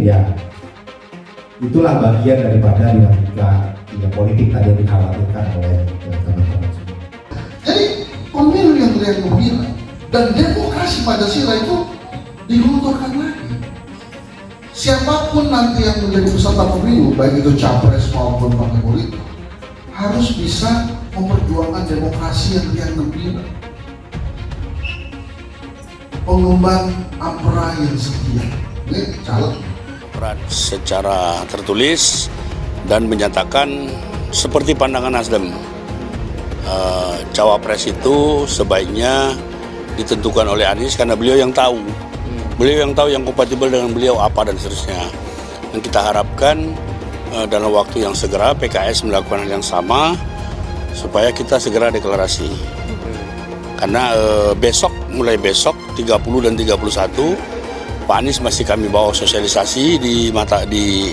Ya, itulah bagian daripada dinamika politik tadi yang dikhawatirkan oleh teman-teman semua. Jadi pemilu yang riang gembira dan demokrasi Pancasila itu dilunturkan lagi. Siapapun nanti yang menjadi peserta pemilu, baik itu capres maupun partai politik, harus bisa memperjuangkan demokrasi yang riang gembira. Pengemban ampera yang setia. Ini caleg. Secara tertulis dan menyatakan seperti pandangan Nasdem, cawapres itu sebaiknya ditentukan oleh Anies karena beliau yang tahu yang kompatibel dengan beliau apa dan seterusnya. Dan kita harapkan dalam waktu yang segera PKS melakukan hal yang sama supaya kita segera deklarasi. Karena mulai besok 30 dan 31 Pak Anies masih kami bawa sosialisasi di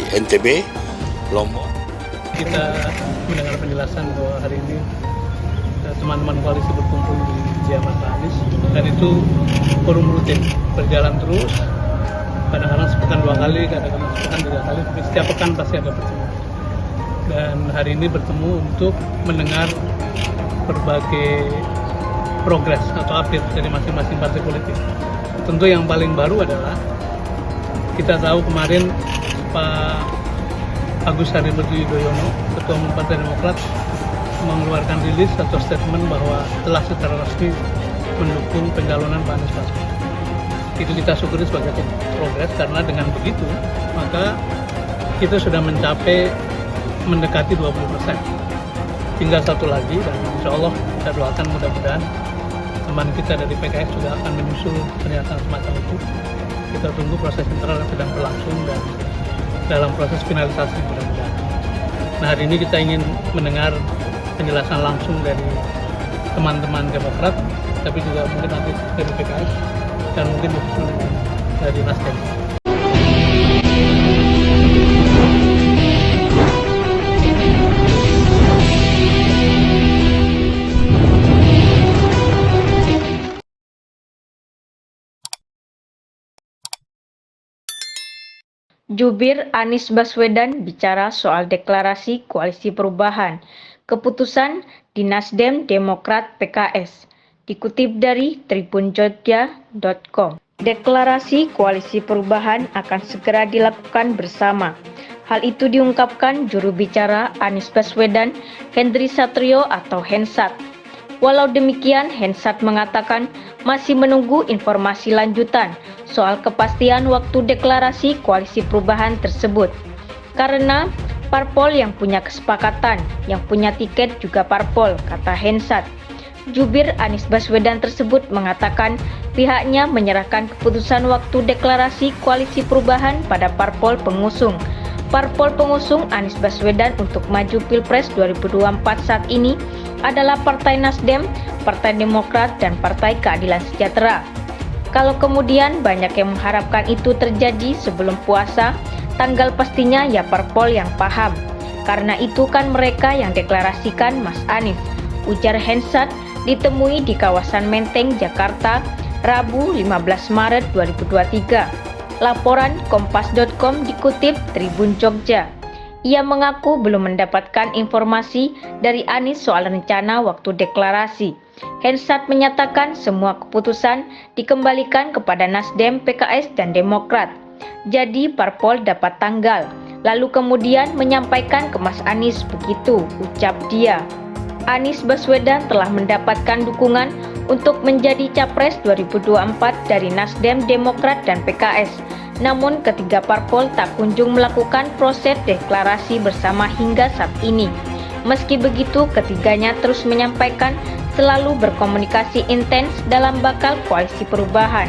NTB, Lombok. Kita mendengar penjelasan bahwa hari ini teman-teman koalisi berkumpul di kediaman Pak Anies dan itu forum rutin berjalan terus. Kadang-kadang sepekan 2 kali, kadang-kadang sepekan 3 kali, tapi setiap pekan pasti ada pertemuan. Dan hari ini bertemu untuk mendengar berbagai progres atau update dari masing-masing partai politik. Tentu yang paling baru adalah kita tahu kemarin Pak Agus Harimurti Yudhoyono, Ketua Umum Partai Demokrat, mengeluarkan rilis atau statement bahwa telah secara resmi mendukung pencalonan Pak Anies Baswedan. Itu kita syukuri sebagai progres karena dengan begitu maka kita sudah mencapai mendekati 20%. Tinggal satu lagi dan insya Allah kita doakan mudah-mudahan teman kita dari PKS juga akan menyusul pernyataan semacam itu. Kita tunggu proses internal yang sedang berlangsung dan dalam proses finalisasi mudah-mudahan. Nah, hari ini kita ingin mendengar penjelasan langsung dari teman-teman Demokrat, tapi juga mungkin nanti dari PKS dan mungkin disusul dari Nasdem. Jubir Anies Baswedan bicara soal deklarasi Koalisi Perubahan, keputusan di Nasdem, Demokrat, PKS. Dikutip dari tribunjogja.com. Deklarasi Koalisi Perubahan akan segera dilakukan bersama. Hal itu diungkapkan juru bicara Anies Baswedan, Henry Satrio atau Hensat. Walau demikian, Hensat mengatakan masih menunggu informasi lanjutan soal kepastian waktu deklarasi Koalisi Perubahan tersebut. Karena parpol yang punya kesepakatan, yang punya tiket juga parpol, kata Hensat. Jubir Anies Baswedan tersebut mengatakan pihaknya menyerahkan keputusan waktu deklarasi Koalisi Perubahan pada parpol pengusung. Parpol pengusung Anies Baswedan untuk maju Pilpres 2024 saat ini adalah Partai Nasdem, Partai Demokrat, dan Partai Keadilan Sejahtera. Kalau kemudian banyak yang mengharapkan itu terjadi sebelum puasa, tanggal pastinya ya parpol yang paham. Karena itu kan mereka yang deklarasikan Mas Anies, ujar Hensat ditemui di kawasan Menteng, Jakarta, Rabu 15 Maret 2023. Laporan Kompas.com dikutip Tribun Jogja. Ia mengaku belum mendapatkan informasi dari Anies soal rencana waktu deklarasi. Hensat menyatakan semua keputusan dikembalikan kepada Nasdem, PKS, dan Demokrat. Jadi parpol dapat tanggal, lalu kemudian menyampaikan ke Mas Anies, begitu ucap dia. Anies Baswedan telah mendapatkan dukungan untuk menjadi Capres 2024 dari Nasdem, Demokrat, dan PKS. Namun ketiga parpol tak kunjung melakukan proses deklarasi bersama hingga saat ini. Meski begitu, ketiganya terus menyampaikan selalu berkomunikasi intens dalam bakal Koalisi Perubahan.